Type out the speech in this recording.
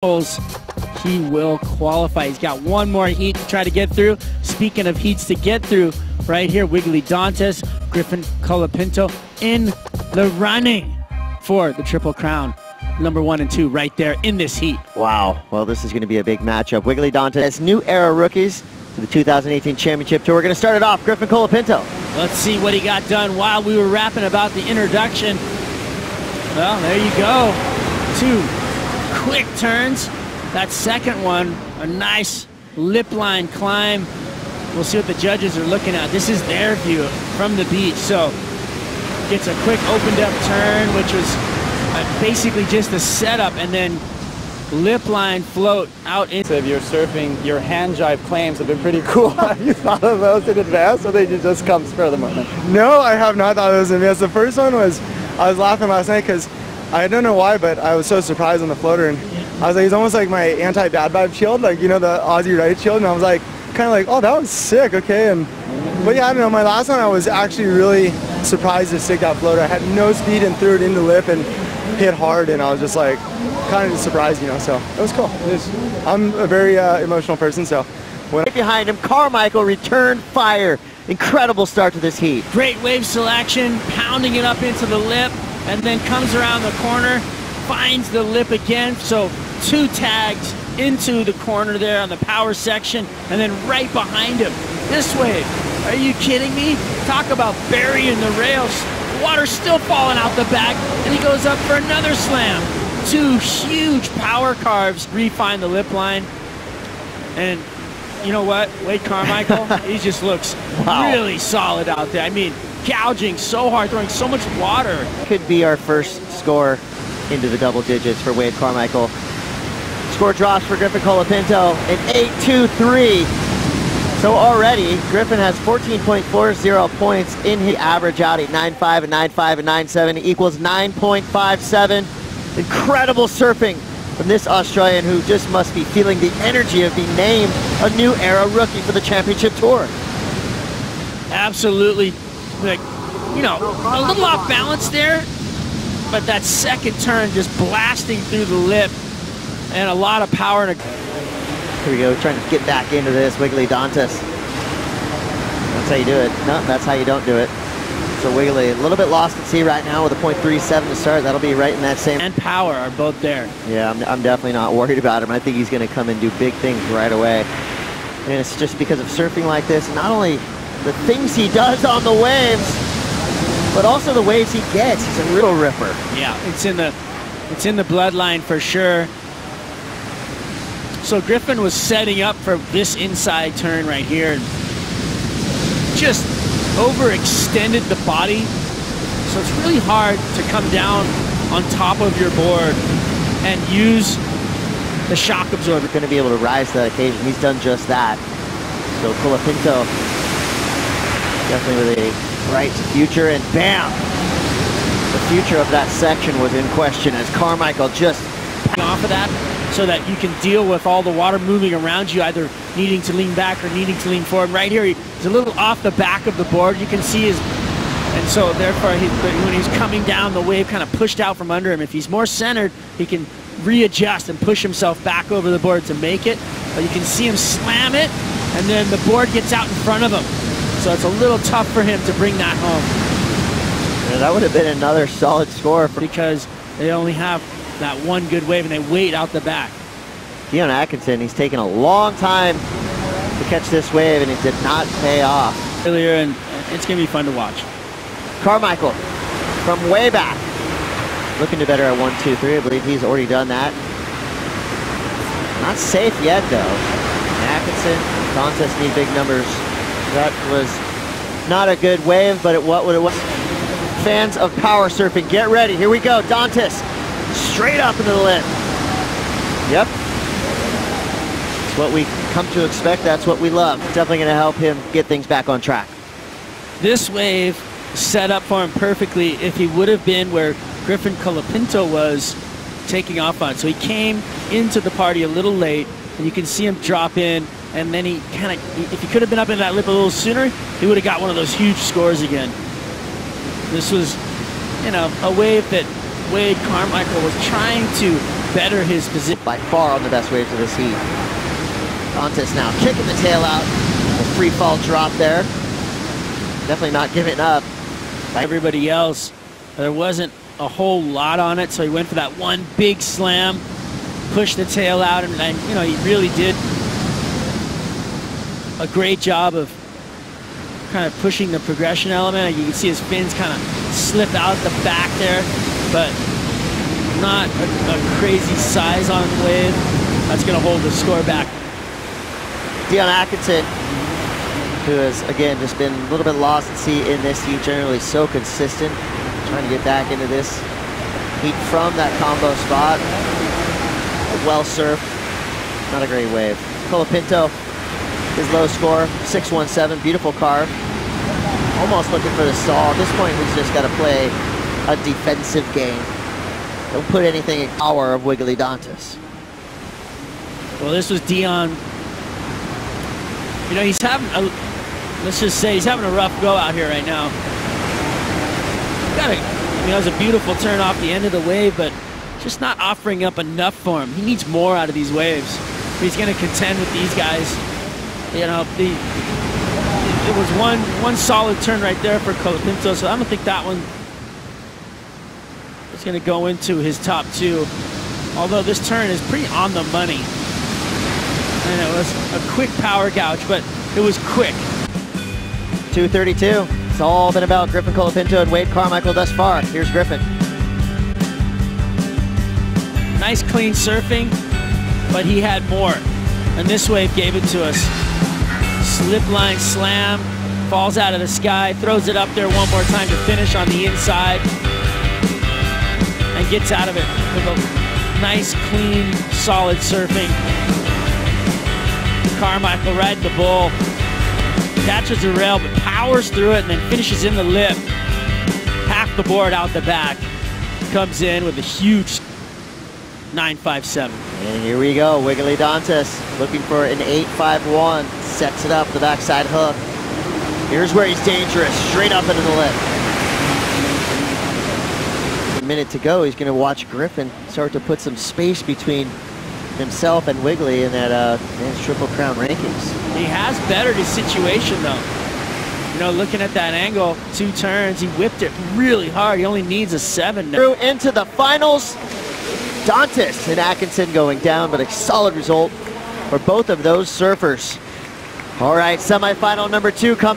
he will qualify. He's got one more heat to try to get through. Speaking of heats to get through, right here, Wiggolly, Dantas, Griffin, Colapinto in the running for the Triple Crown. Number 1 and 2 right there in this heat. Wow. Well, this is going to be a big matchup. Wiggolly, Dantas as new era rookies to the 2018 Championship Tour. We're going to start it off. Griffin, Colapinto. Let's see what he got done while we were rapping about the introduction. Well, there you go. 2 quick turns. That second one, a nice lip line climb. We'll see what the judges are looking at. This is their view from the beach. So gets a quick opened up turn, which was basically just a setup, and then lip line float out into. If you're surfing, your hand jive claims have been pretty cool. Have you thought of those in advance, or they just come spur of the moment? No, I have not thought of those in advance. The first one was, I was laughing last night because I don't know why, but I was so surprised on the floater, and I was like, he's almost like my anti-bad vibe shield, like, you know, the Aussie right shield, and I was like, kind of like, oh, that was sick, okay. And but yeah, I don't know, my last one I was actually really surprised to stick that floater. I had no speed and threw it into lip and hit hard, and I was just like kind of surprised, you know, so it was cool. I'm a very emotional person, so. Right behind him, Carmichael returned fire. Incredible start to this heat. Great wave selection, pounding it up into the lip, and then comes around the corner, finds the lip again. So 2 tags into the corner there on the power section, and then right behind him, this wave. Are you kidding me? Talk about burying the rails. Water's still falling out the back, and he goes up for another slam. 2 huge power carves refine the lip line. And you know what? Wade Carmichael, he just looks really solid out there. I mean, gouging so hard, throwing so much water. Could be our first score into the double digits for Wade Carmichael. Score drops for Griffin Colapinto, an 8-2-3. So already, Griffin has 14.40 points in his average out at 9.5 and 9.5 and 9.7 equals 9.57. Incredible surfing from this Australian, who just must be feeling the energy of being named a new era rookie for the Championship Tour. Absolutely. Like, you know, a little off balance there, but that second turn just blasting through the lip, and a lot of power. Here we go, trying to get back into this. Wiggolly, Dantas. That's how you do it. No, that's how you don't do it. So Wiggolly, a little bit lost at sea right now with a .37 to start. That'll be right in that same. And power are both there. Yeah, I'm definitely not worried about him. I think he's going to come and do big things right away. And it's just because of surfing like this, not only the things he does on the waves, but also the waves he gets. He's a real ripper. Yeah, it's in the bloodline for sure. So Griffin was setting up for this inside turn right here, and just overextended the body. So it's really hard to come down on top of your board and use the shock absorber. Going to be able to rise to that occasion. He's done just that. So Colapinto definitely with a bright future, and bam! The future of that section was in question as Carmichael just off of that, so that you can deal with all the water moving around you, either needing to lean back or needing to lean forward. Right here, he's a little off the back of the board. You can see his, and so therefore, when he's coming down, the wave kind of pushed out from under him. If he's more centered, he can readjust and push himself back over the board to make it. But you can see him slam it, and then the board gets out in front of him. So it's a little tough for him to bring that home. Yeah, that would have been another solid score because they only have that one good wave, and they wait out the back. Dion Atkinson, he's taken a long time to catch this wave, and it did not pay off. Earlier, and it's going to be fun to watch. Carmichael, from way back, looking to better at 1-2-3. I believe he's already done that. Not safe yet, though. Atkinson, Dantas need big numbers. That was not a good wave, but what it was. Fans of power surfing, get ready. Here we go. Dantas, straight up into the lip. Yep. It's what we come to expect. That's what we love. Definitely going to help him get things back on track. This wave set up for him perfectly if he would have been where Griffin Colapinto was taking off on. So he came into the party a little late, and you can see him drop in, and then he kind of, if he could have been up in that lip a little sooner, he would have got one of those huge scores again. This was, you know, a wave that Wade Carmichael was trying to better his position. By far on the best waves of this heat. Dantas now kicking the tail out. A free fall drop there. Definitely not giving up. Everybody else, there wasn't a whole lot on it, so he went for that one big slam, pushed the tail out, and you know, he really did a great job of kind of pushing the progression element. You can see his fins kind of slip out the back there, but not a crazy size on the wave. That's going to hold the score back. Dion Atkinson, who has, again, just been a little bit lost at sea in this heat, generally so consistent, trying to get back into this heat from that combo spot. Well surfed, not a great wave. Colapinto, his low score, 617, beautiful carve. Almost looking for the stall. At this point, he's just got to play a defensive game. Don't put anything in power of Wiggolly Dantas. Well, this was Dion. You know, he's having a, let's just say he's having a rough go out here right now. Got a, I mean, that was a beautiful turn off the end of the wave, but just not offering up enough for him. He needs more out of these waves. If he's going to contend with these guys. You know, it was one solid turn right there for Colapinto, so I don't think that one is going to go into his top two. Although this turn is pretty on the money. And it was a quick power gouge, but it was quick. 232. It's all been about Griffin Colapinto and Wade Carmichael thus far. Here's Griffin. Nice clean surfing, but he had more. And this wave gave it to us. Slip line slam, falls out of the sky, throws it up there one more time to finish on the inside, and gets out of it with a nice, clean, solid surfing. Carmichael riding the bull, catches the rail, but powers through it and then finishes in the lip. Half the board out the back. Comes in with a huge 957. And here we go, Wiggolly Dantas looking for an 851. Sets it up, the backside hook. Here's where he's dangerous, straight up into the lip. A minute to go, he's gonna watch Griffin start to put some space between himself and Wiggolly in that men's Triple Crown rankings. He has bettered his situation though. You know, looking at that angle, 2 turns, he whipped it really hard. He only needs a 7 now. Through into the finals. Dantas and Atkinson going down, but a solid result for both of those surfers. All right, semifinal number 2 comes.